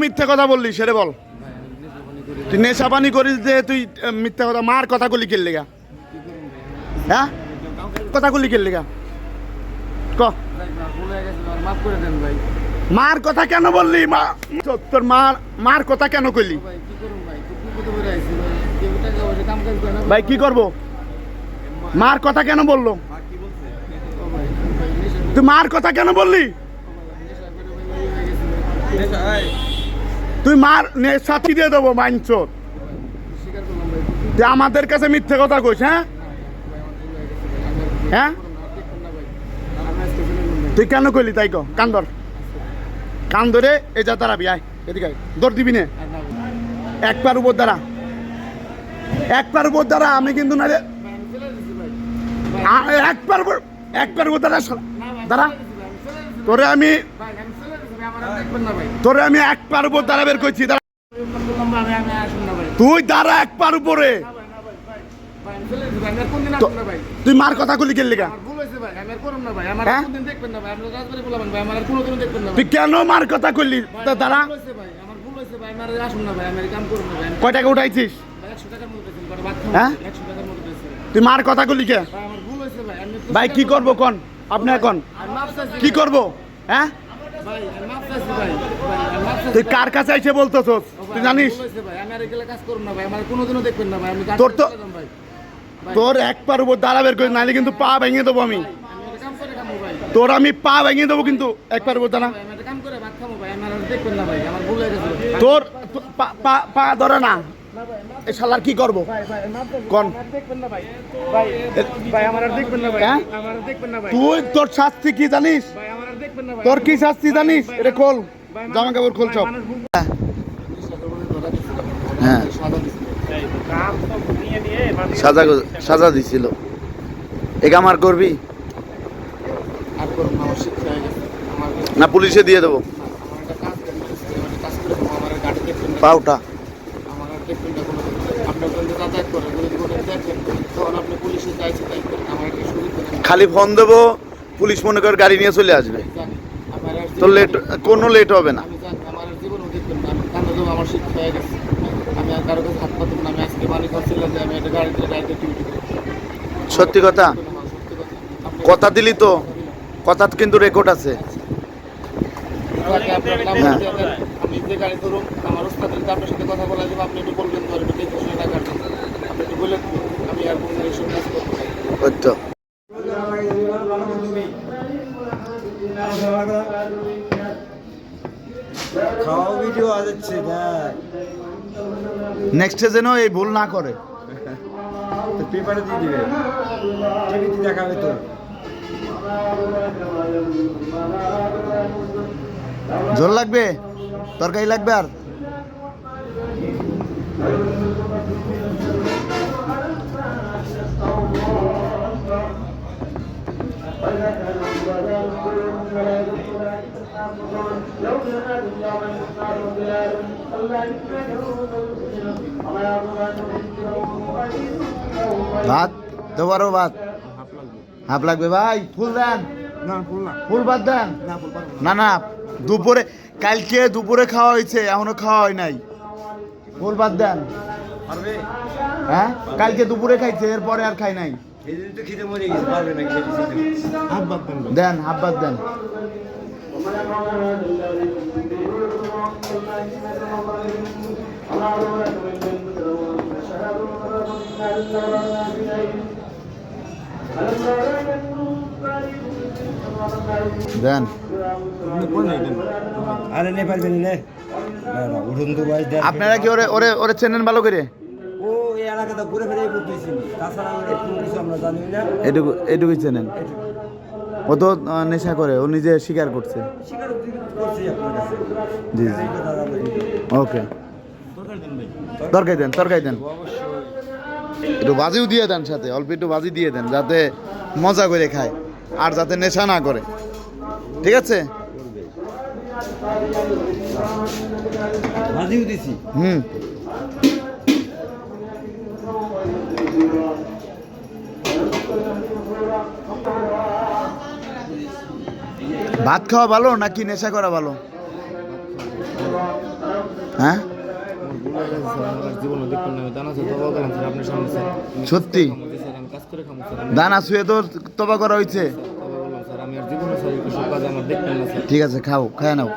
মিথ্যা কথা বললি সেটা বল। তুই নেশা পানি করিস যে তুই মিথ্যা কথা মার কথা কলি কেল লেগা? হ্যাঁ কথা কলি কেল লেগা ক? মার কথা কেন বললি? মা তোর মার কথা কেন কইলি? ভাই কি করব? মার কথা কেন বললো? তুই মার কথা কেন বললি? তুই মার সাথী দিয়ে দেবো মাইনচোর। তুই আমাদের কাছে মিথ্যে কথা কইস? হ্যাঁ হ্যাঁ তুই কেন কইলি তাই ক? কান্দর কান্দরে এই যা দাঁড়াবি, আয় এদিকে আয়। দৌড় দিবি না, একবার উপর দাঁড়া, একবার উপর দাঁড়া। আমি কিন্তু না একবার উপর দাঁড়া দাঁড়া। তোরে আমি একবার উপর দাঁড়া বের করছি। তুই দাঁড়া একবার উপরে। তুই মার কথা কলি কেন লেগা? তুই কেন মার কথা কইলি? দাঁড়া। কয় টাকা উঠাইছিস? হ্যাঁ তুই মার কথা কলি কে? ভাই কি করবো কোন? আপনি এখন কি করবো? হ্যাঁ তুই কার কাছে এসে বলতেছস? তুই জানিস তোর একবার উপর দাঁড়া বের করে, নাহলে কিন্তু পা ভেঙে দেবো আমি। তোর আমি পা ভেঙে দেবো কিন্তু একবার উপর দাঁড়া। তোর পা ধরে না এই শালার কি করবো কোন? তুই তোর শাস্তি কি জানিস? তোর কি শাস্তি জানিস? এটা খোল, জামা কাপড় খোল সব। হ্যাঁ সাজা দিছিল। একা আমার করবি না পুলিশে দিয়ে দেবো পাউটা? খালি ফোন দেবো, পুলিশ মনে কর গাড়ি নিয়ে চলে আসবে, তো লেট কোনো লেট হবে না। সত্যি কথা কথা দিলি তো, কথা কিন্তু রেকর্ড আছে। আমি যে গাড়ি ধরুন আমার ওস্তাদের আপনার সাথে কথা বলা যাবে, আপনি একটু বলবেন ধরে একটু দেখে শুনে টাকা আপনি একটু বলে আমি আর কোনো এইসব কাজ করবো। খাওয়া ভিডিও আসছে নেক্সটে যেন এই ভুল না করে। পেপারে দিয়ে দিবে, টিভিতে দেখাবে তো। ঝোল লাগবে, তরকারি লাগবে আর ভাত দেবারও ভাত হাফ লাগবে ভাই। ফুল দেন না, ফুল ভাত দেন না। না দুপুরে কালকে দুপুরে খাওয়া হয়েছে, এখনো খাওয়া হয় নাই। ফুল ভাত দেন। হ্যাঁ কালকে দুপুরে খাইছে, এরপরে আর খাই নাই। দেন হাফ ভাত দেন। দেন আরে নে পারবেন না আপনারা কি ওরে ওরে ওরে চেনেন ভালো করে? ও এই এলাকাটা ঘুরে ফিরে করতেছি, তাছাড়া আমরা জানি না। এটুকুই চেনেন। ও তো নেশা করে, ও নিজে স্বীকার করছে। জি জি ওকে। তরকারি দেন, তরকারি দেন, একটু বাজিও দিয়ে দেন সাথে, অল্প একটু বাজি দিয়ে দেন যাতে মজা করে খায় আর যাতে নেশা না করে। ঠিক আছে ভাজিও দিছি। ভাত খাওয়া ভালো নাকি নেশা করা ভালো? হ্যাঁ আমার ভুল হয়ে গেছে স্যার, আমার আর জীবনে দেখবেন না। আমি দানা আছে তবা গেলাম স্যার আপনার সামনে স্যার। আমি সত্যি স্যার আমি কাজ করে খাবো স্যার। আমি দানা শুয়ে তো তবা করা হয়েছে। তবা বললাম স্যার, আমি আর জীবনে স্যার এসব কাজ আমার দেখবেন না স্যার। ঠিক আছে, খাও, খায় নাও।